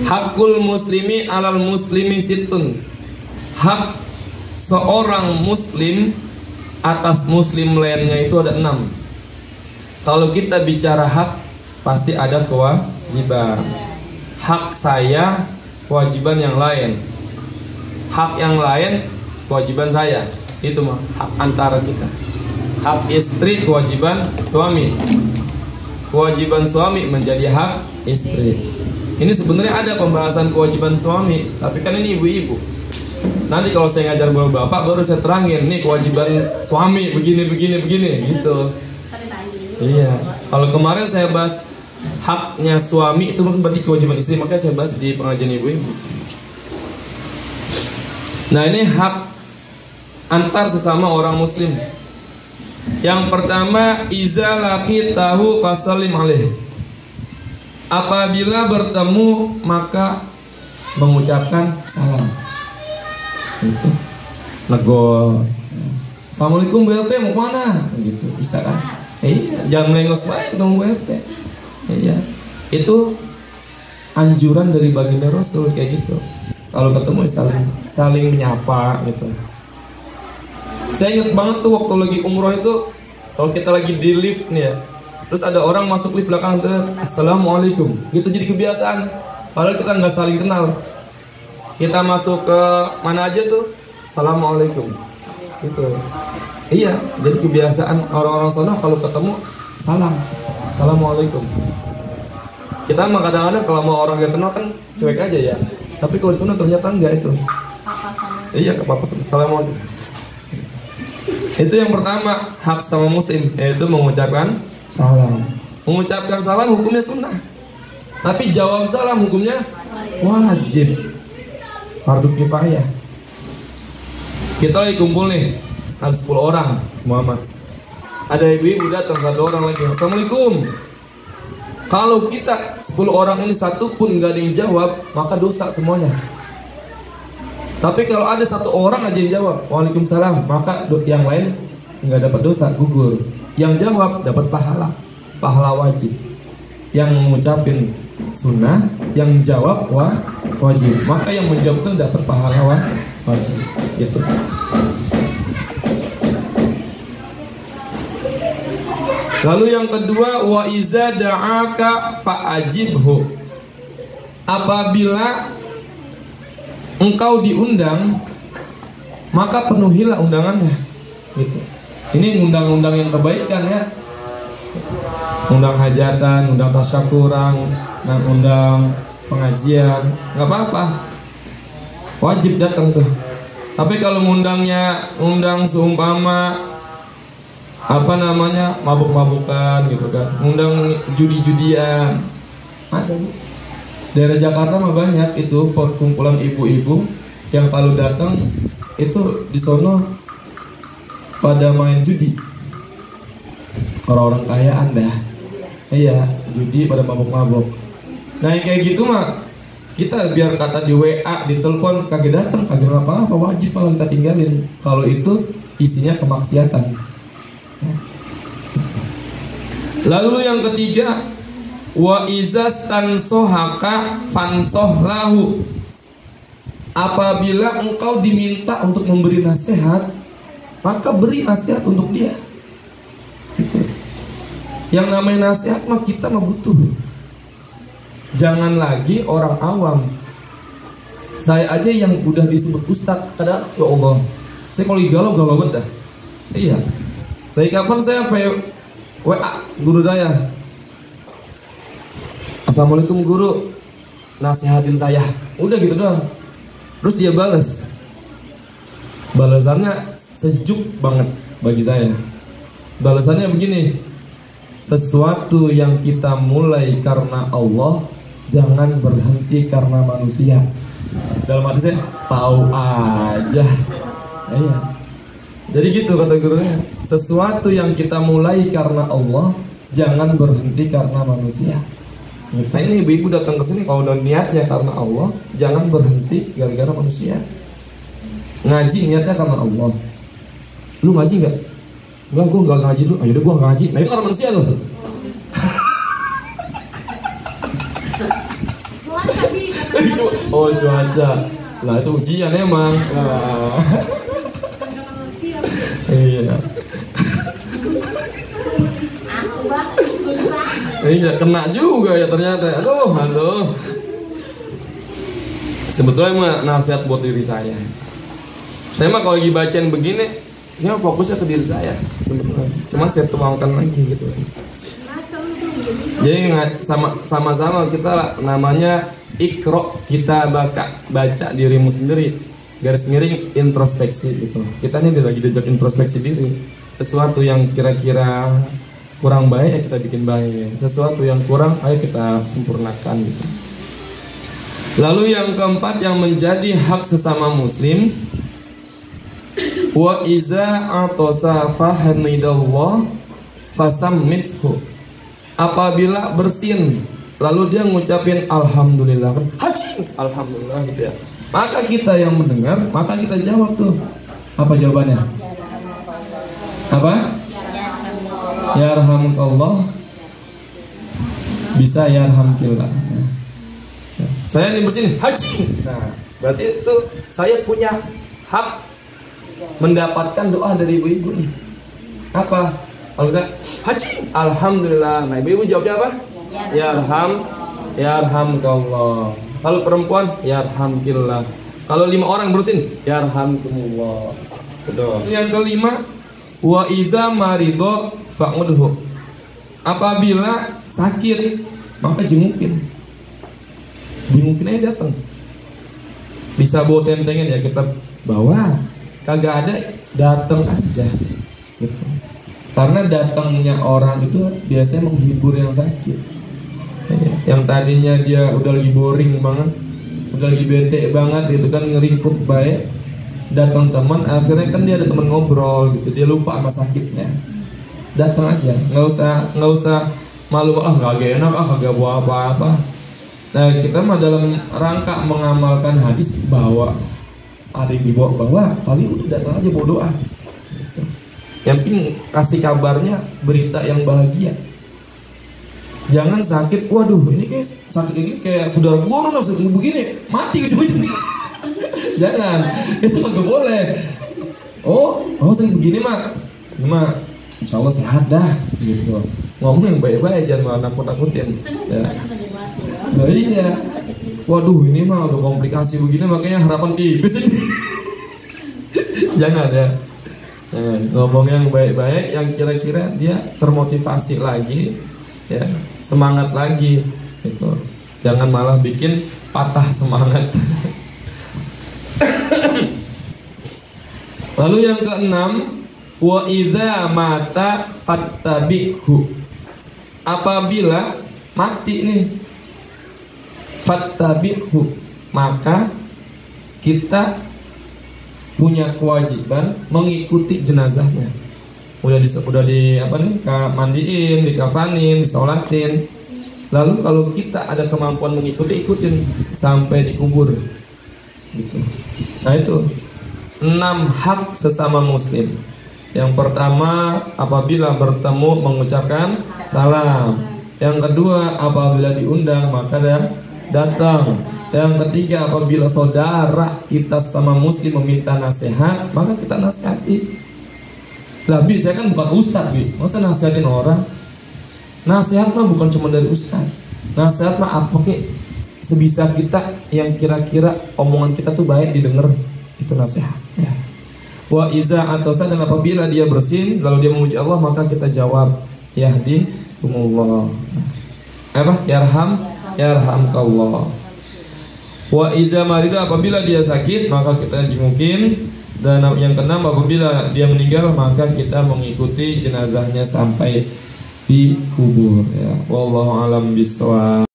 Hakul muslimi alal muslimi situn. Hak seorang muslim atas muslim lainnya itu ada 6. Kalau kita bicara hak, pasti ada kewajiban. Hak saya, kewajiban yang lain. Hak yang lain, kewajiban saya. Itu mah hak antara kita. Hak istri, kewajiban suami. Kewajiban suami menjadi hak istri. Ini sebenarnya ada pembahasan kewajiban suami, tapi kan ini ibu-ibu. Nanti kalau saya ngajar bapak, baru saya terangin nih kewajiban suami begini gitu. Iya. Kalau kemarin saya bahas haknya suami, itu berarti kewajiban istri, makanya saya bahas di pengajian ibu-ibu. Nah, ini hak antar sesama orang muslim. Yang pertama, iza laqitahu fasallim alaih. Apabila bertemu maka mengucapkan salam. Gitu. Nego. Assalamualaikum BLT, mau kemana? Gitu, bisa kan? Iya, jangan melengos baik dong BLT. Iya. Itu anjuran dari baginda Rasul kayak gitu. Kalau ketemu saling menyapa gitu. Saya ingat banget tuh waktu lagi umroh itu, kalau kita lagi di lift nih ya, terus ada orang masuk lift belakang tuh, assalamualaikum, gitu jadi kebiasaan. Padahal kita nggak saling kenal. Kita masuk ke mana aja tuh, assalamualaikum, gitu. Iya, jadi kebiasaan orang-orang sana kalau ketemu salam, assalamualaikum. Kita mah kadang-kadang kalau mau orang yang kenal kan cuek aja ya. Tapi kalau di sana ternyata enggak itu. Iya, ke papa assalamualaikum. Itu yang pertama, hak sama muslim, yaitu mengucapkan salam. Mengucapkan salam hukumnya sunnah, tapi jawab salam hukumnya wajib, fardu kifayah. Kita lagi kumpul nih, ada 10 orang Muhammad. Ada ibu-ibu datang, 1 orang lagi, assalamualaikum. Kalau kita 10 orang ini satu pun nggak ada yang jawab, maka dosa semuanya. Tapi kalau ada 1 orang aja yang jawab, waalaikumsalam, maka yang lain nggak dapat dosa, gugur. Yang jawab dapat pahala wajib. Yang mengucapin sunnah, yang jawab wajib. Maka yang menjawab itu dapat pahala wajib. Gitu. Lalu yang kedua, wa iza da'aka fa'ajibhu. Apabila engkau diundang, maka penuhilah undangannya. Gitu. Ini undang-undang yang kebaikan ya. Undang hajatan, undang tasyakuran, undang pengajian, nggak apa-apa. Wajib datang tuh. Tapi kalau undang seumpama mabuk-mabukan gitu kan, undang judi-judian, ada. Daerah Jakarta mah banyak itu perkumpulan ibu-ibu yang kalau datang itu di sono pada main judi. Orang-orang kaya Anda. Iya, judi pada mabuk-mabuk. Nah, yang kayak gitu mah kita biar kata di WA, di telepon kagak datang, kagak apa-apa, wajib malah kita tinggalin. Kalau itu isinya kemaksiatan. Lalu yang ketiga, wa izas tansohaka fansohlahu. Apabila engkau diminta untuk memberi nasihat, maka beri nasihat untuk dia. Yang namanya nasihat mah kita mah butuh. Jangan lagi orang awam. Saya aja yang udah disebut ustaz, kadang ya Allah, saya kalau galau banget dah. Iya. Dari kapan saya WA guru saya, assalamualaikum guru, nasihatin saya. Udah gitu doang. Terus dia balas. Balasannya sejuk banget bagi saya. Balasannya begini, sesuatu yang kita mulai karena Allah, jangan berhenti karena manusia. Dalam arti saya, tahu aja. Iya. Jadi gitu kata gurunya, sesuatu yang kita mulai karena Allah, jangan berhenti karena manusia. Nah ini ibu-ibu datang ke sini kalau udah niatnya karena Allah, jangan berhenti gara-gara manusia. Ngaji niatnya karena Allah. Lu ngaji nggak? Enggak, gue nggak ngaji dulu. Ayo deh gue nggak ngaji. Nah itu karena manusia loh. Oh cuaca. Lah itu ujian emang. Iya. Iya kena juga ya ternyata. Aduh. Sebetulnya mah nasihat buat diri saya. Saya mah kalau lagi bacain begini, saya fokusnya ke diri saya sebetulnya. Cuman saya tuangkan lagi gitu. Jadi sama-sama kita namanya ikro, kita baca dirimu sendiri, garis miring introspeksi gitu. Kita ini lagi diajak introspeksi diri. Sesuatu yang kira-kira kurang baik ya kita bikin baik. Sesuatu yang kurang ayo kita sempurnakan gitu. Lalu yang keempat yang menjadi hak sesama muslim, wa iza atosa fahamidallah fasammithu. Apabila bersin lalu dia ngucapin alhamdulillah, haji alhamdulillah gitu ya, maka kita yang mendengar, maka kita jawab tuh. Apa jawabannya? Apa? Yarhamukallah. Bisa yarhamkillah. Saya ini bersin haji. Nah, berarti itu saya punya hak mendapatkan doa dari ibu-ibu nih. Apa? Kalau saya haji, alhamdulillah. Nah, ibu-ibu jawabnya apa? Yarhamkallah. Kalau perempuan, yarhamkillah. Kalau 5 orang bersin, yarhamkumullah. Betul. Yang kelima, wa iza marido fa'udhu. Apabila sakit, maka jengukin aja datang. Bisa bawa tentengan ya kita bawa. Kagak ada, datang aja gitu. Karena datangnya orang itu biasanya menghibur yang sakit. Yang tadinya dia udah lagi boring banget, udah lagi bete banget gitu kan, ngeringkuk baik, datang teman, akhirnya kan dia ada teman ngobrol gitu, dia lupa sama sakitnya. Datang aja, nggak usah malu, nggak enak, kagak bawa apa-apa. Nah kita mah dalam rangka mengamalkan hadis bahwa ada yang dibawa kali udah datang aja bawa doa. Yang penting kasih kabarnya berita yang bahagia. Jangan sakit, waduh ini kayak sakit ini kayak saudara gua loh sakit begini, mati ujung-ujungnya. Jangan, itu nggak boleh. Oh sakit begini mah, insya Allah sehat dah gitu. Ngomong yang baik-baik, jangan malah nakut-nakutin. Ya. Nah iya, waduh ini mah udah komplikasi begini, makanya harapan tipis ini. Jangan ya. Ngomong yang baik-baik, yang kira-kira dia termotivasi lagi, ya semangat lagi, gitu. Jangan malah bikin patah semangat. Lalu yang keenam, wa iza mata fattabihu. Apabila mati nih, fattabihu, maka kita punya kewajiban mengikuti jenazahnya. Udah di apa nih, mandiin, dikafanin, disolatin. Lalu kalau kita ada kemampuan mengikuti, ikutin sampai dikubur. Gitu. Nah itu 6 hak sesama muslim. Yang pertama, apabila bertemu mengucapkan salam. Yang kedua, apabila diundang maka datang. Yang ketiga, apabila saudara kita sama muslim meminta nasihat, maka kita nasihati. Lah Bi, saya kan bukan ustadz Bi, masa nasihatin orang? Nasihat mah bukan cuma dari ustadz. Nasihat mah apa kek sebisa kita, yang kira-kira omongan kita tuh baik didengar, itu nasihat ya. Wa iza atosa, dan apabila dia bersin lalu dia memuji Allah, maka kita jawab yahdikumullah. Apa? Yarhamkallah. Wa iza marida, apabila dia sakit maka kita jengukin. Dan yang keenam, apabila dia meninggal maka kita mengikuti jenazahnya sampai dikubur ya. Wallahu alam bisawab.